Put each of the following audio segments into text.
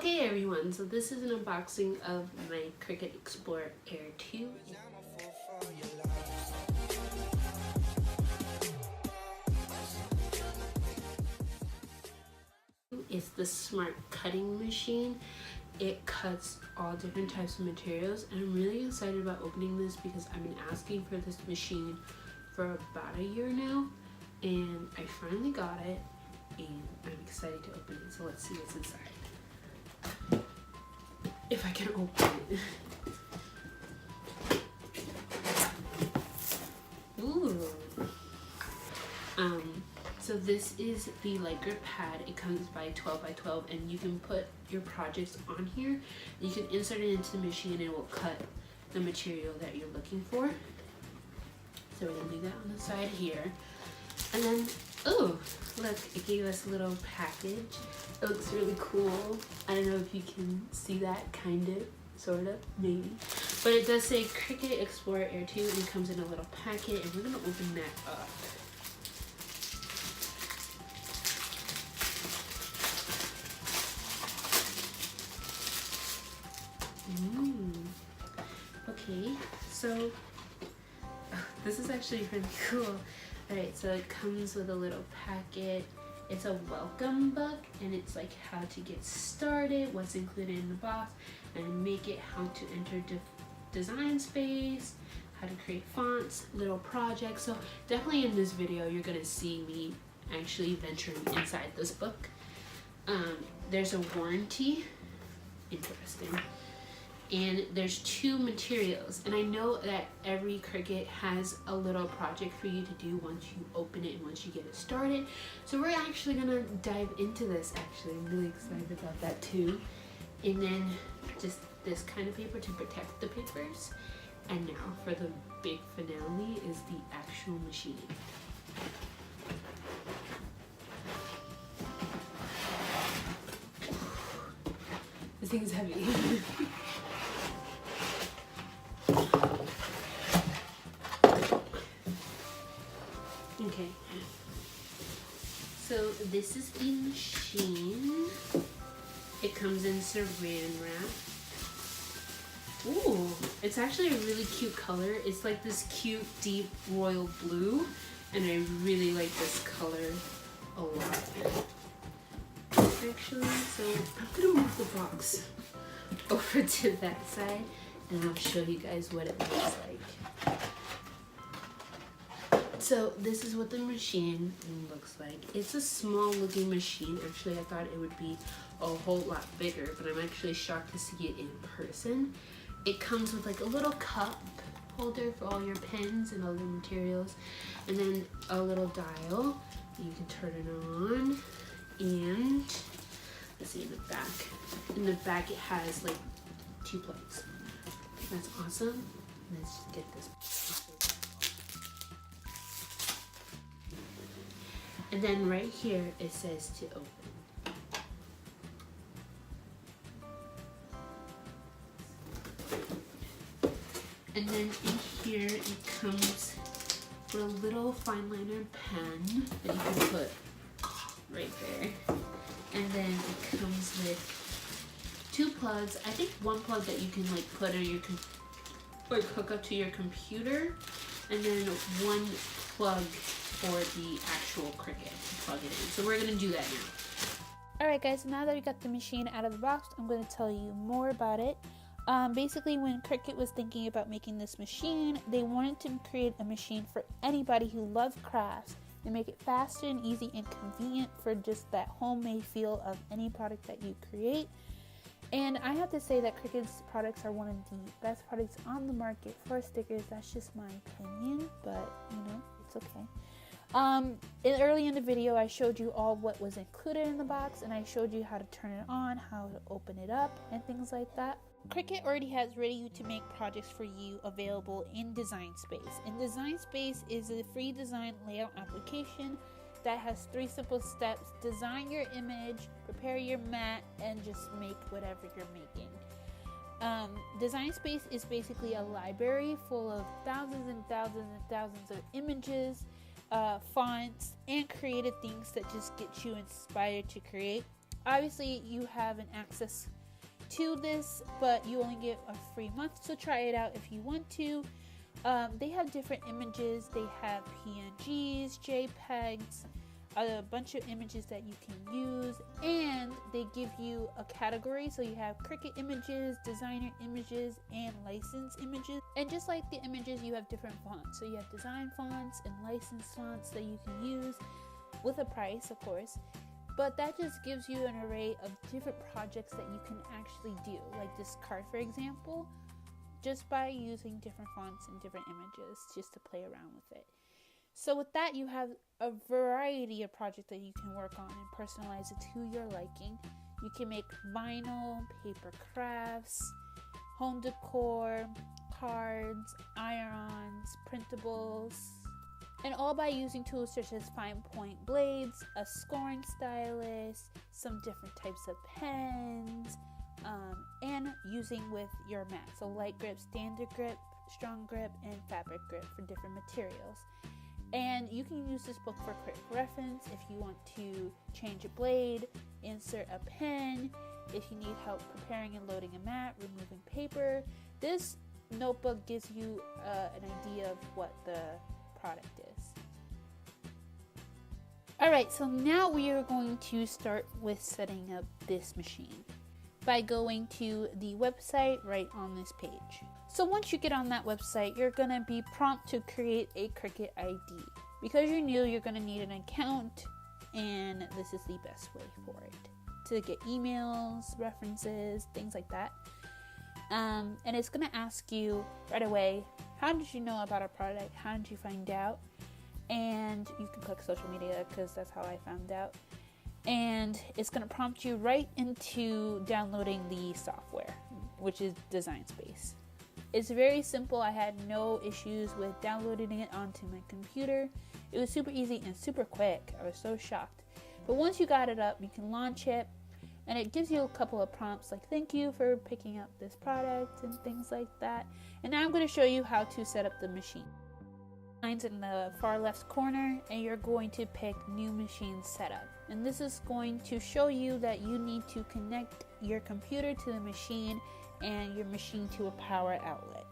Okay everyone, so this is an unboxing of my Cricut Explorer Air 2. It's the smart cutting machine. It cuts all different types of materials, and I'm really excited about opening this because I've been asking for this machine for about a year now, and I finally got it, and I'm excited to open it. So let's see what's inside. If I can open it. Ooh. So this is the light grip pad. It comes by 12 by 12, and you can put your projects on here. You can insert it into the machine and it will cut the material that you're looking for. So we're gonna leave that on the side here. And then, oh, look, it gave us a little package. It looks really cool. I don't know if you can see that, kind of, sort of, maybe. But it does say Cricut Explorer Air 2, and it comes in a little packet, and we're gonna open that up. Okay, so this is actually really cool. Alright, so it comes with a little packet. It's a welcome book, and it's like how to get started, what's included in the box, and make it, how to enter design space, how to create fonts, little projects. So definitely in this video you're gonna see me actually venturing inside this book. There's a warranty, interesting. And there's 2 materials, and I know that every Cricut has a little project for you to do once you open it and once you get it started. So we're actually gonna dive into this. Actually, I'm really excited about that too. And then just this kind of paper to protect the papers. And now for the big finale is the actual machine. This thing's heavy. Okay, so this is the machine. It comes in saran wrap. Ooh, it's actually a really cute color. It's like this cute deep royal blue, and I really like this color a lot. Actually, so I'm gonna move the box over to that side, and I'll show you guys what it looks like. So this is what the machine looks like. It's a small looking machine. Actually, I thought it would be a whole lot bigger, but I'm actually shocked to see it in person. It comes with like a little cup holder for all your pens and other materials, and then a little dial. You can turn it on, and let's see in the back. In the back it has like 2 plugs. That's awesome. Let's get this. And then right here it says to open. And then in here it comes with a little fine liner pen that you can put right there. And then it comes with 2 plugs. I think 1 plug that you can like put on your like hook up to your computer, and then 1 plug for the actual Cricut to plug it in. So we're gonna do that now. Alright guys, now that we got the machine out of the box, I'm going to tell you more about it. Basically, when Cricut was thinking about making this machine, they wanted to create a machine for anybody who loves crafts and make it faster and easy and convenient for just that homemade feel of any product that you create. And I have to say that Cricut's products are one of the best products on the market for stickers. That's just my opinion, but you know, it's okay. Early in the video, I showed you all what was included in the box, and I showed you how to turn it on, how to open it up, and things like that. Cricut already has ready-to-make projects for you available in Design Space. And Design Space is a free design layout application that has 3 simple steps: design your image, prepare your mat, and just make whatever you're making. Design Space is basically a library full of thousands and thousands and thousands of images, fonts, and creative things that just get you inspired to create. Obviously you have an access to this, but you only get a free month, so try it out if you want to. They have different images. They have PNGs, JPEGs, a bunch of images that you can use, and they give you a category. So you have Cricut images, designer images, and license images. And just like the images, you have different fonts. So you have design fonts and licensed fonts that you can use with a price, of course. But that just gives you an array of different projects that you can actually do, like this card, for example, just by using different fonts and different images just to play around with it. So with that, you have a variety of projects that you can work on and personalize it to your liking. You can make vinyl, paper crafts, home decor, cards, iron-ons, printables, and all by using tools such as fine point blades, a scoring stylus, some different types of pens, and using with your mat. So light grip, standard grip, strong grip, and fabric grip for different materials. And you can use this book for quick reference if you want to change a blade, insert a pen, if you need help preparing and loading a mat, removing paper. This notebook gives you an idea of what the product is. Alright, so now we are going to start with setting up this machine by going to the website right on this page. So once you get on that website, you're going to be prompted to create a Cricut ID. Because you're new, you're going to need an account, and this is the best way for it. To get emails, references, things like that. And it's going to ask you right away, how did you know about our product? How did you find out? And you can click social media because that's how I found out. And it's going to prompt you right into downloading the software, which is Design Space. It's very simple. I had no issues with downloading it onto my computer. It was super easy and super quick. I was so shocked. But once you got it up, you can launch it, and it gives you a couple of prompts like thank you for picking up this product and things like that. And now I'm going to show you how to set up the machine. Mine's in the far left corner, and you're going to pick new machine setup. And this is going to show you that you need to connect your computer to the machine and your machine to a power outlet.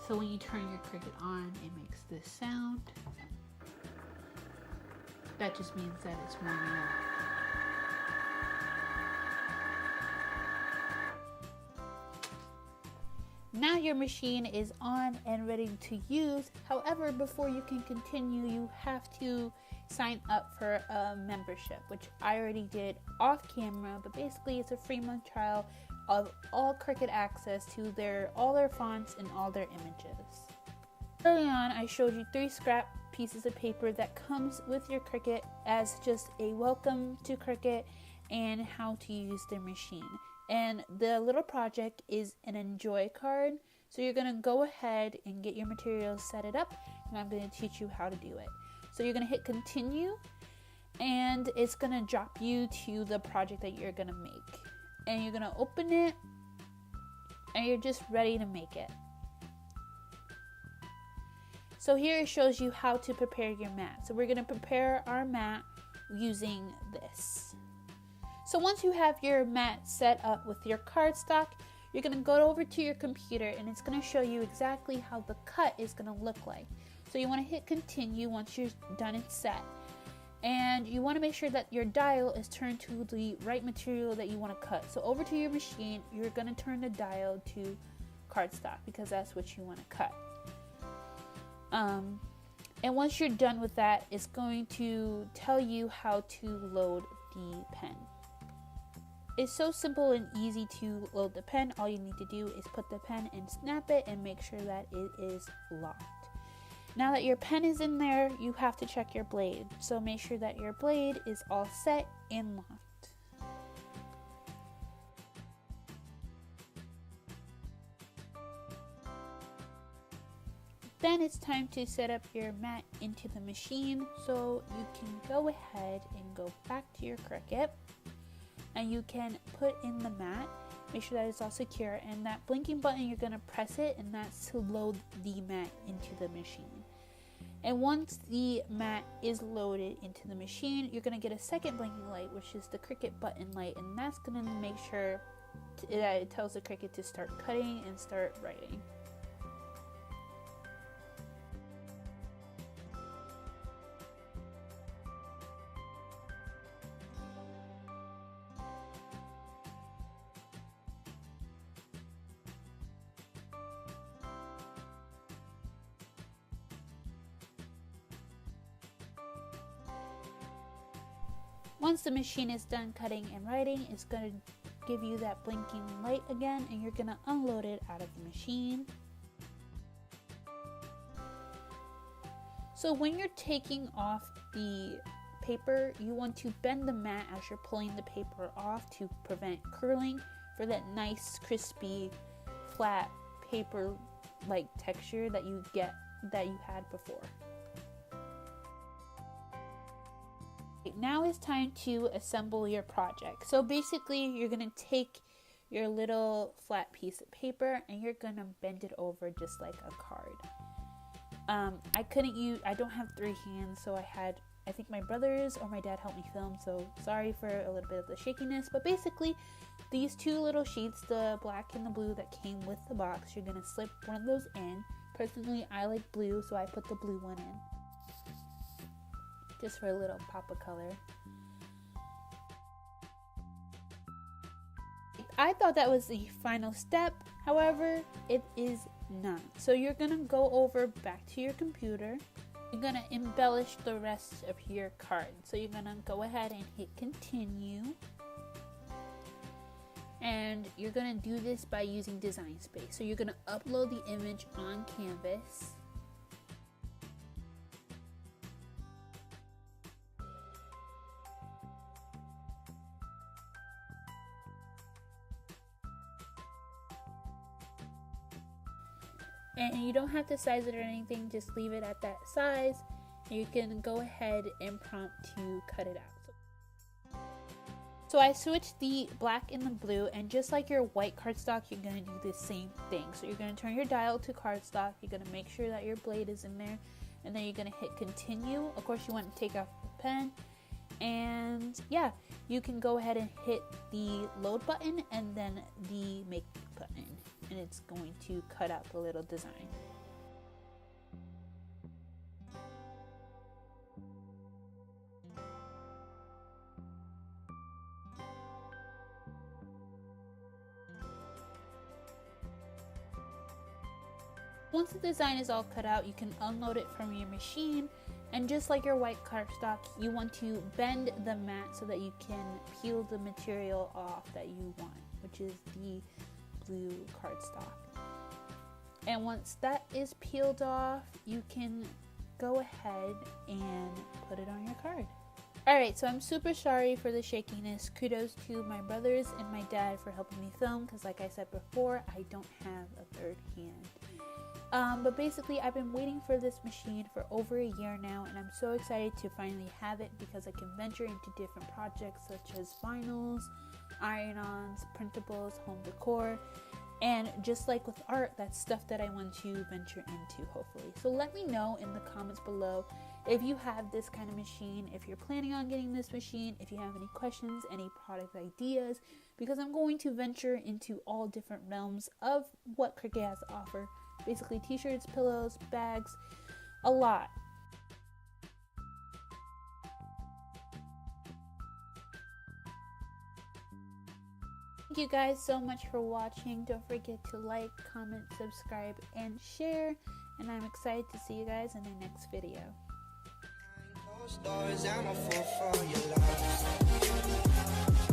So when you turn your Cricut on, it makes this sound. That just means that it's warming up. Now your machine is on and ready to use. However, before you can continue, you have to sign up for a membership, which I already did off camera, but basically it's a free month trial of all Cricut access to all their fonts and all their images. Early on, I showed you 3 scrap pieces of paper that comes with your Cricut as just a welcome to Cricut and how to use their machine. And the little project is an enjoy card. So you're going to go ahead and get your materials, set it up, and I'm going to teach you how to do it. So you're going to hit continue, and it's going to drop you to the project that you're going to make. And you're going to open it, and you're just ready to make it. So here it shows you how to prepare your mat. So we're going to prepare our mat using this. So once you have your mat set up with your cardstock, you're going to go over to your computer, and it's going to show you exactly how the cut is going to look like. So you want to hit continue once you're done and set. And you want to make sure that your dial is turned to the right material that you want to cut. So over to your machine, you're going to turn the dial to cardstock because that's what you want to cut. And once you're done with that, it's going to tell you how to load the pen. It's so simple and easy to load the pen. All you need to do is put the pen and snap it and make sure that it is locked. Now that your pen is in there, you have to check your blade. So make sure that your blade is all set and locked. Then it's time to set up your mat into the machine. So you can go ahead and go back to your Cricut, and you can put in the mat. Make sure that it's all secure, and that blinking button, you're going to press it, and that's to load the mat into the machine. And once the mat is loaded into the machine, you're going to get a second blinking light, which is the Cricut button light, and that's going to make sure that it tells the Cricut to start cutting and start writing. Once the machine is done cutting and writing, it's going to give you that blinking light again, and you're going to unload it out of the machine. So when you're taking off the paper, you want to bend the mat as you're pulling the paper off to prevent curling for that nice, crispy, flat paper-like texture that you had before. Now it's time to assemble your project. So basically you're going to take your little flat piece of paper and you're going to bend it over just like a card. I don't have 3 hands, so I think my brothers or my dad helped me film, so sorry for a little bit of the shakiness. But basically these 2 little sheets, the black and the blue that came with the box, you're going to slip one of those in. Personally, I like blue, so I put the blue one in, just for a little pop of color. I thought that was the final step, however, it is not. So you're gonna go over back to your computer. You're gonna embellish the rest of your card. So you're gonna go ahead and hit continue. And you're gonna do this by using Design Space. So you're gonna upload the image on Canvas. And you don't have to size it or anything, just leave it at that size. And you can go ahead and prompt to cut it out. So I switched the black and the blue, and just like your white cardstock, you're going to do the same thing. So you're going to turn your dial to cardstock, you're going to make sure that your blade is in there, and then you're going to hit continue. Of course, you want to take off the pen. And yeah, you can go ahead and hit the load button and then the make button, and it's going to cut out the little design. Once the design is all cut out, you can unload it from your machine, and just like your white cardstock, you want to bend the mat so that you can peel the material off that you want, which is the blue cardstock. And once that is peeled off, you can go ahead and put it on your card. Alright, so I'm super sorry for the shakiness. Kudos to my brothers and my dad for helping me film, because like I said before, I don't have a third hand. But basically, I've been waiting for this machine for over a year now, and I'm so excited to finally have it because I can venture into different projects such as vinyls, iron-ons, printables, home decor, and just like with art, that's stuff that I want to venture into, hopefully. So let me know in the comments below if you have this kind of machine, if you're planning on getting this machine, if you have any questions, any product ideas, because I'm going to venture into all different realms of what Cricut has to offer. Basically t-shirts, pillows, bags, a lot. Thank you guys so much for watching. Don't forget to like, comment, subscribe, and share. And I'm excited to see you guys in the next video. Behind closed doors, I'm a fool for your love.